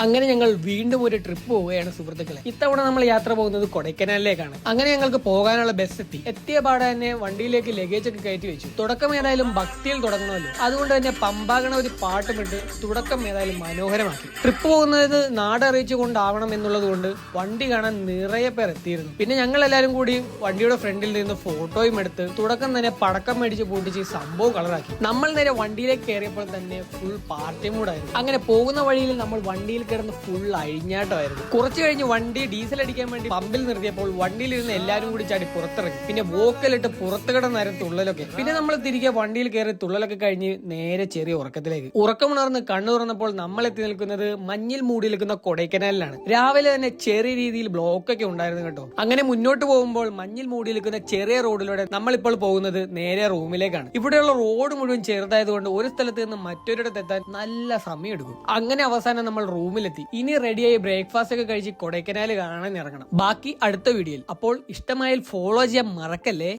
അങ്ങനെ ഞങ്ങൾ വീണ്ടും ഒരു ട്രിപ്പ് പോവുകയാണ് സുഹൃത്തുക്കളെ. ഇത്തവണ നമ്മൾ യാത്ര പോകുന്നത് കൊടൈക്കനാലിലേക്കാണ്. അങ്ങനെ ഞങ്ങൾക്ക് പോകാനുള്ള ബസ് എത്തിയ പാടെ തന്നെ വണ്ടിയിലേക്ക് ലഗേജ് ഒക്കെ കയറ്റി വെച്ചു. തുടക്കം ഏതായാലും ഭക്തിയിൽ തുടങ്ങണമല്ലോ, അതുകൊണ്ട് തന്നെ പമ്പാകണ ഒരു പാട്ടുമിട്ട് തുടക്കം ഏതായാലും മനോഹരമാക്കി. ട്രിപ്പ് പോകുന്നത് നാട് അറിയിച്ചു കൊണ്ടാവണം എന്നുള്ളത് കൊണ്ട് വണ്ടി കാണാൻ നിറയെ പേർ എത്തിയിരുന്നു. പിന്നെ ഞങ്ങൾ എല്ലാവരും കൂടി വണ്ടിയുടെ ഫ്രണ്ടിൽ നിന്ന് ഫോട്ടോയും എടുത്ത് തുടക്കം തന്നെ പടക്കം മേടിച്ച് പൂട്ടിച്ച് സംഭവം കളറാക്കി. നമ്മൾ നേരെ വണ്ടിയിലേക്ക് കയറിയപ്പോൾ തന്നെ ഫുൾ പാർട്ടി മൂഡായിരുന്നു. അങ്ങനെ പോകുന്ന വഴിയിൽ നമ്മൾ വണ്ടിയിൽ കിടന്ന് ഫുൾ അഴിഞ്ഞാട്ടമായിരുന്നു. കുറച്ച് കഴിഞ്ഞ് വണ്ടി ഡീസൽ അടിക്കാൻ വേണ്ടി പമ്പിൽ നിർത്തിയപ്പോൾ വണ്ടിയിലിരുന്ന് എല്ലാവരും കൂടി ചാടി പുറത്തിറങ്ങി. പിന്നെ വോക്കലിട്ട് പുറത്ത് കിടന്നായിരുന്നു തുള്ളലൊക്കെ. പിന്നെ നമ്മൾ തിരികെ വണ്ടിയിൽ കയറി തുള്ളലൊക്കെ കഴിഞ്ഞ് നേരെ ചെറിയ ഉറക്കത്തിലേക്ക്. ഉറക്കമുണർന്ന് കണ്ണു തുറന്നപ്പോൾ നമ്മൾ എത്തി നിൽക്കുന്നത് മഞ്ഞിൽ മൂടി നിൽക്കുന്ന കൊടൈക്കനാലിലാണ്. രാവിലെ തന്നെ ചെറിയ രീതിയിൽ ബ്ലോക്ക് ഒക്കെ ഉണ്ടായിരുന്നു കേട്ടോ. അങ്ങനെ മുന്നോട്ട് പോകുമ്പോൾ മഞ്ഞിൽ മൂടി നിൽക്കുന്ന ചെറിയ റോഡിലൂടെ നമ്മളിപ്പോൾ പോകുന്നത് നേരെ റൂമിലേക്കാണ്. ഇവിടെയുള്ള റോഡ് മുഴുവൻ ചെറുതായതുകൊണ്ട് ഒരു സ്ഥലത്ത് നിന്ന് മറ്റൊരിടത്ത് എത്താൻ നല്ല സമയം എടുക്കും. അങ്ങനെ അവസാനം നമ്മൾ റൂമിലെത്തി. ഇനി റെഡിയായി ബ്രേക്ക്ഫാസ്റ്റ് ഒക്കെ കഴിച്ച് കൊടൈക്കനാൽ കാണാൻ ഇറങ്ങണം. ബാക്കി അടുത്ത വീഡിയോയിൽ. അപ്പോൾ ഇഷ്ടമായാൽ ഫോളോ ചെയ്യാൻ മറക്കല്ലേ.